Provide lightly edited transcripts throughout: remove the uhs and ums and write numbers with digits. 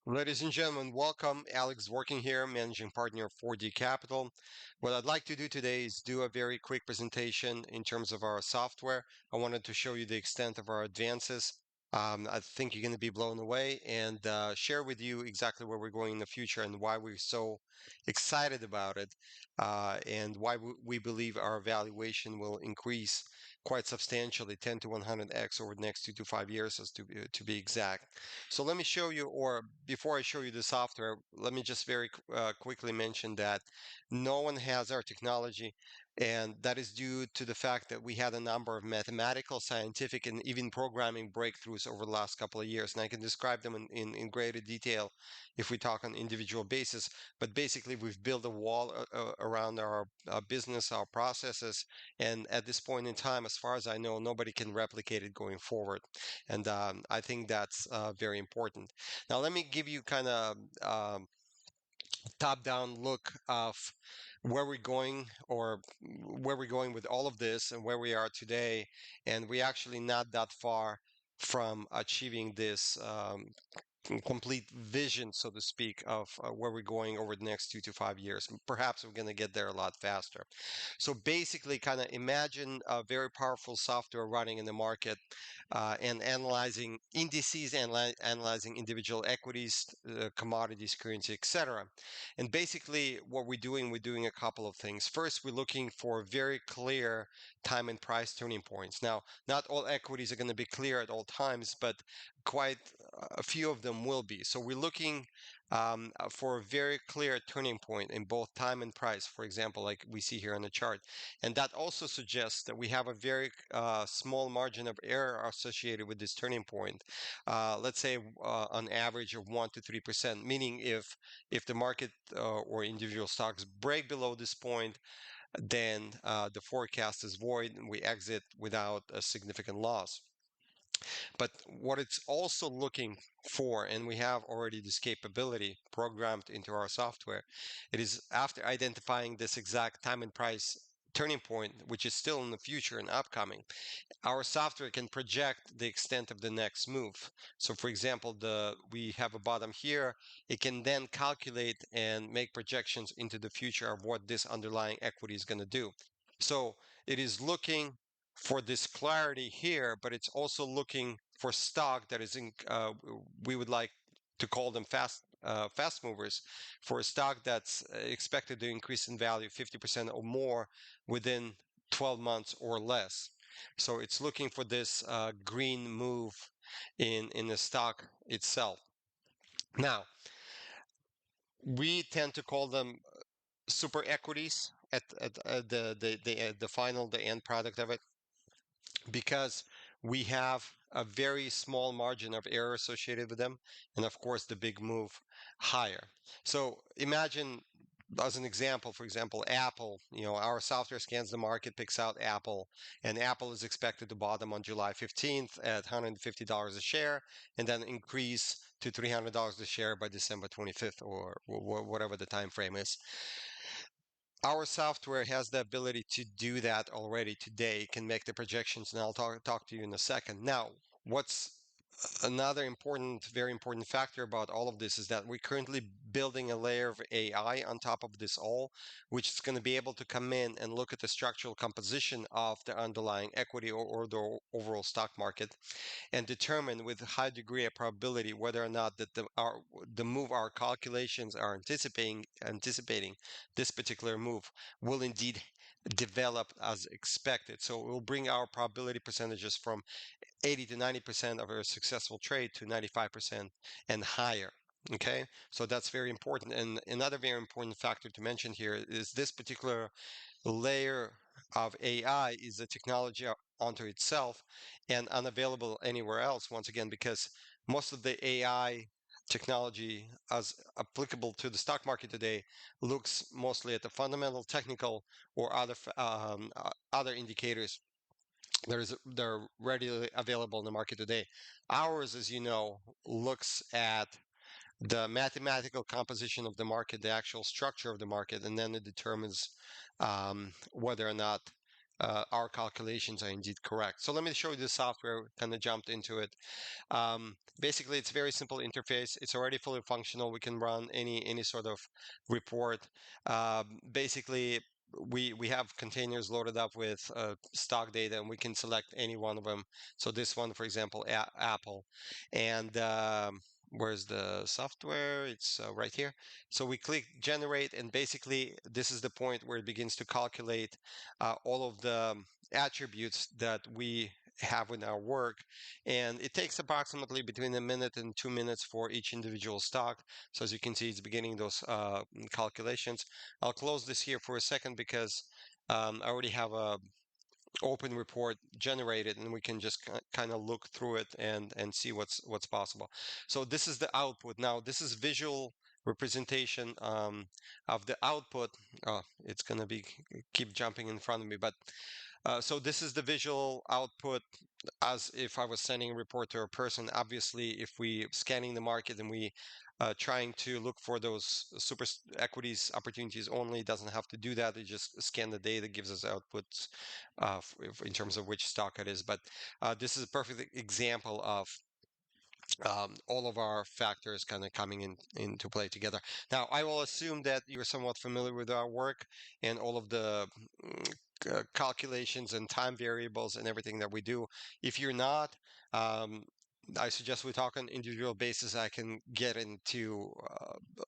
Ladies and gentlemen, welcome. Alex working here, managing partner of 4D Capital. What I'd like to do today is do a very quick presentation in terms of our software. I wanted to show you the extent of our advances. I think you're going to be blown away and share with you exactly where we're going in the future and why we're so excited about it, and why we believe our valuation will increase quite substantially, 10 to 100x over the next 2 to 5 years, as to be exact. So let me show you, or before I show you the software, let me just very quickly mention that no one has our technology, and that is due to the fact that we had a number of mathematical, scientific, and even programming breakthroughs over the last couple of years. And I can describe them in greater detail if we talk on individual basis. But basically, we've built a wall around our business, our processes, and at this point in time, as far as I know, nobody can replicate it going forward. And I think that's very important. Now, let me give you kind of top-down look of where we're going, or where we're going with all of this and where we are today. And we're actually not that far from achieving this complete vision, so to speak, of where we're going over the next 2 to 5 years. Perhaps we're going to get there a lot faster. So basically, kind of imagine a very powerful software running in the market, and analyzing indices, analyzing individual equities, commodities, currency, etc. And basically, what we're doing a couple of things. First, we're looking for very clear time and price turning points. Now, not all equities are going to be clear at all times, but quite a few of them will be. So we're looking for a very clear turning point in both time and price, for example, like we see here on the chart. And that also suggests that we have a very small margin of error associated with this turning point. Let's say on average of 1 to 3%, meaning if the market or individual stocks break below this point, then the forecast is void and we exit without a significant loss. But what it's also looking for, and we have already this capability programmed into our software, it is after identifying this exact time and price turning point, which is still in the future and upcoming, our software can project the extent of the next move. So for example, we have a bottom here. It can then calculate and make projections into the future of what this underlying equity is going to do. So it is looking for this clarity here, but it's also looking for stock that is we would like to call them fast movers, for a stock that's expected to increase in value 50% or more within 12 months or less. So it's looking for this green move in the stock itself. Now, we tend to call them super equities at the end product of it, because we have a very small margin of error associated with them, and of course the big move higher. So imagine, as an example, for example, Apple, our software scans the market, picks out Apple, and Apple is expected to bottom on July 15th at $150 a share, and then increase to $300 a share by December 25th, or whatever the time frame is. Our software has the ability to do that already today, can make the projections, and I'll talk to you in a second. Now, what's another very important factor about all of this is that we're currently building a layer of AI on top of this all, which is going to be able to come in and look at the structural composition of the underlying equity, or the overall stock market, and determine with a high degree of probability whether or not that the move our calculations are anticipating this particular move will indeed develop as expected. So it will bring our probability percentages from 80 to 90% of a successful trade to 95% and higher. Okay, so that's very important. And another very important factor to mention here is this particular layer of AI is a technology onto itself and unavailable anywhere else, once again, because most of the AI technology as applicable to the stock market today looks mostly at the fundamental, technical, or other indicators they're readily available in the market today. Ours, as you know, looks at the mathematical composition of the market, the actual structure of the market, and then it determines whether or not our calculations are indeed correct. So let me show you the software. Kind of jumped into it. Basically, it's a very simple interface. It's already fully functional. We can run any sort of report. Basically, we have containers loaded up with stock data, and we can select any one of them. So this one, for example, Apple, and where's the software? It's right here. So we click generate, and basically, this is the point where it begins to calculate all of the attributes that we have in our work, and it takes approximately between a minute and 2 minutes for each individual stock. So as you can see, it's beginning those calculations. I'll close this here for a second because I already have a open report generated, and we can just kind of look through it and see what's possible. So this is the output. Now this is visual representation of the output. It's gonna be keep jumping in front of me, but so this is the visual output as if I was sending a report to a person. Obviously, if we scanning the market and we trying to look for those equities opportunities only, doesn't have to do that. It just scan the data, gives us outputs in terms of which stock it is. But this is a perfect example of all of our factors kind of coming into play together. Now, I will assume that you're somewhat familiar with our work and all of the calculations and time variables and everything that we do. If you're not, um, I suggest we talk on individual basis. I can get into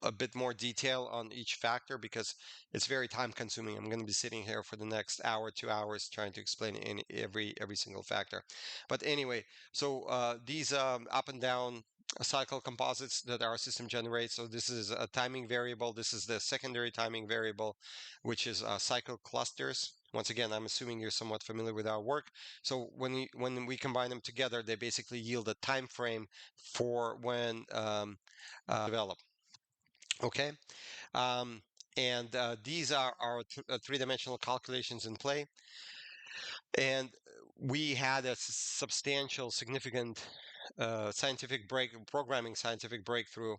a bit more detail on each factor because it's very time consuming. I'm going to be sitting here for the next hour, 2 hours, trying to explain every single factor. But anyway, so these up and down cycle composites that our system generates. So this is a timing variable. This is the secondary timing variable, which is cycle clusters. Once again, I'm assuming you're somewhat familiar with our work. So when we combine them together, they basically yield a time frame for when develop. Okay, um, and these are our three-dimensional calculations in play. And we had a substantial, significant programming scientific breakthrough,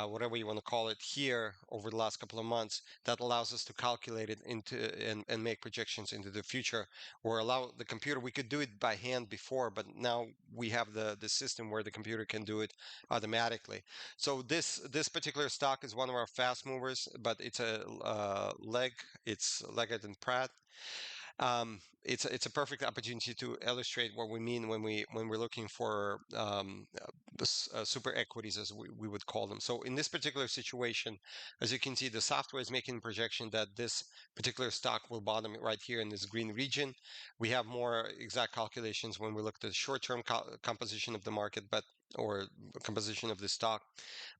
whatever you want to call it, here over the last couple of months that allows us to calculate it into and make projections into the future, or allow the computer. We could do it by hand before, but now we have the system where the computer can do it automatically. So this particular stock is one of our fast movers, but it's a it's Leggett and Pratt. It's a perfect opportunity to illustrate what we mean when we're looking for super equities, as we would call them. So in this particular situation, as you can see, the software is making a projection that this particular stock will bottom right here in this green region. We have more exact calculations when we look at the short-term composition of the market, but or composition of the stock,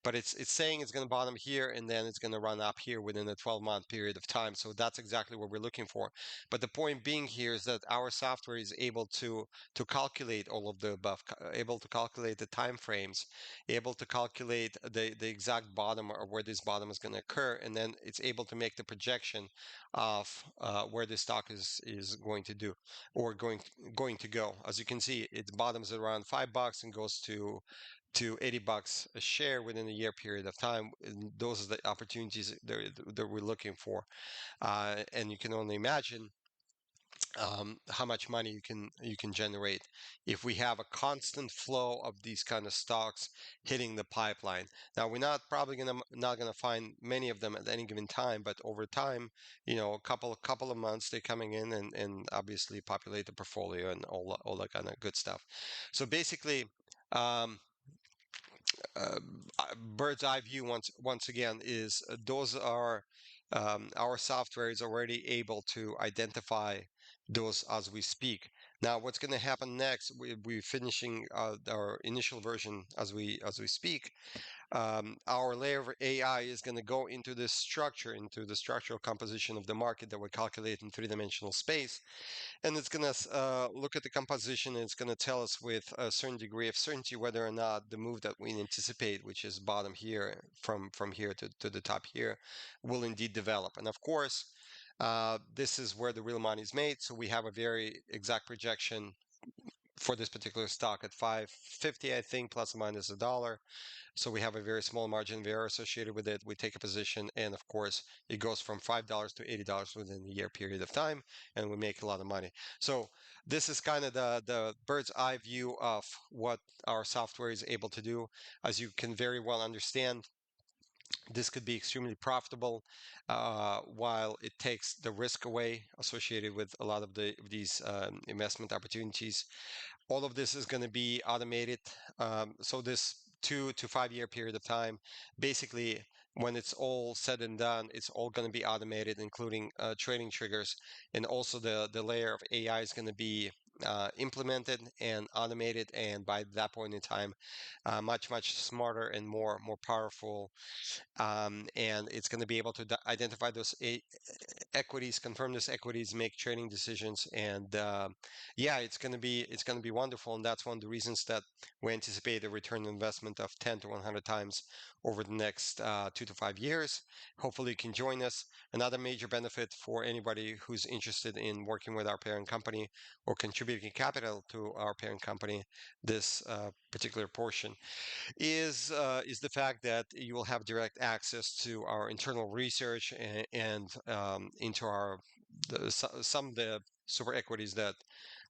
but it's saying it's going to bottom here and then it's going to run up here within a 12-month period of time. So that's exactly what we're looking for. But the point being here is that our software is able to calculate all of the above, able to calculate the time frames, able to calculate the exact bottom or where this bottom is going to occur, and then it's able to make the projection of where the stock is going to do or going to go. As you can see, it bottoms at around $5 and goes to $80 a share within a year period of time. And those are the opportunities that we're looking for. And you can only imagine how much money you can generate if we have a constant flow of these kind of stocks hitting the pipeline. Now we're not probably not gonna find many of them at any given time, but over time, a couple of months they're coming in and obviously populate the portfolio and all that kind of good stuff. So basically. Um, Bird's eye view once again is those are our software is already able to identify those as we speak. Now, what's going to happen next? We're finishing our initial version as we speak. Our layer of AI is going to go into this structure, into the structural composition of the market that we calculate in three-dimensional space, and it's going to look at the composition and it's going to tell us with a certain degree of certainty whether or not the move that we anticipate, which is bottom here from here to the top here, will indeed develop. And of course, this is where the real money is made. So we have a very exact projection for this particular stock at 550, I think, plus or minus a dollar. So we have a very small margin of error associated with it. We take a position, and of course, it goes from $5 to $80 within a year period of time, and we make a lot of money. So this is kind of the bird's eye view of what our software is able to do. As you can very well understand, this could be extremely profitable while it takes the risk away associated with a lot of these investment opportunities. All of this is going to be automated. So this 2 to 5 year period of time, basically, when it's all said and done, it's all going to be automated, including trading triggers, and also the layer of AI is going to be implemented and automated, and by that point in time, much smarter and more powerful, and it's going to be able to identify those equities, confirm those equities, make trading decisions, and yeah, it's going to be wonderful, and that's one of the reasons that we anticipate a return on investment of 10 to 100 times over the next 2 to 5 years. Hopefully, you can join us. Another major benefit for anybody who's interested in working with our parent company or contributing capital to our parent company, this particular portion is the fact that you will have direct access to our internal research and into some of the super equities that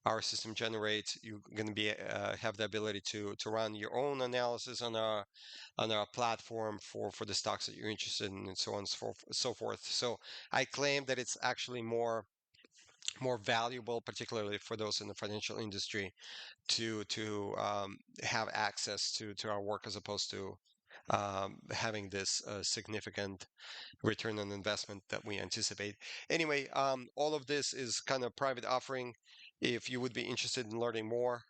our system generates. You're going to be have the ability to run your own analysis on our platform for the stocks that you're interested in, and so on and so forth. So I claim that it's actually more valuable, particularly for those in the financial industry, to have access to our work as opposed to having this significant return on investment that we anticipate. Anyway, all of this is kind of private offering. If you would be interested in learning more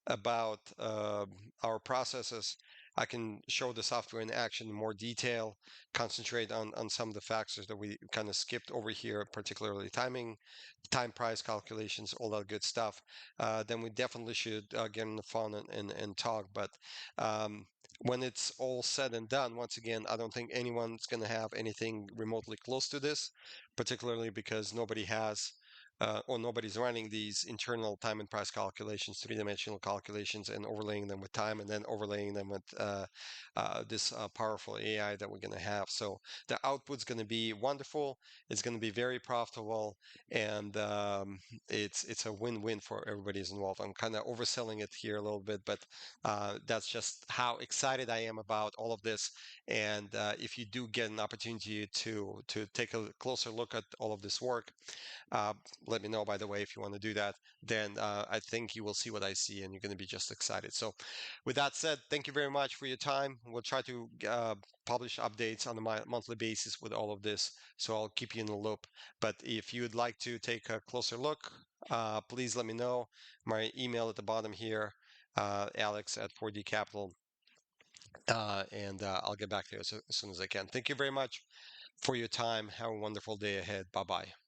about our processes, I can show the software in action in more detail, concentrate on some of the factors that we kind of skipped over here, particularly timing, time price calculations, all that good stuff. Then we definitely should get on the phone and talk. But um, when it's all said and done, once again, I don't think anyone's going to have anything remotely close to this, particularly because nobody has or nobody's running these internal time and price calculations, three-dimensional calculations, and overlaying them with time, and then overlaying them with this powerful AI that we're going to have. So the output's going to be wonderful. It's going to be very profitable, and it's a win-win for everybody who's involved. I'm kind of overselling it here a little bit, but that's just how excited I am about all of this. And if you do get an opportunity to take a closer look at all of this work, uh, let me know, by the way, if you want to do that. Then I think you will see what I see and you're going to be just excited. So, with that said, thank you very much for your time. We'll try to publish updates on a monthly basis with all of this. So, I'll keep you in the loop. But if you'd like to take a closer look, please let me know. My email at the bottom here, Alex at 4D Capital, and I'll get back to you as soon as I can. Thank you very much for your time. Have a wonderful day ahead. Bye bye.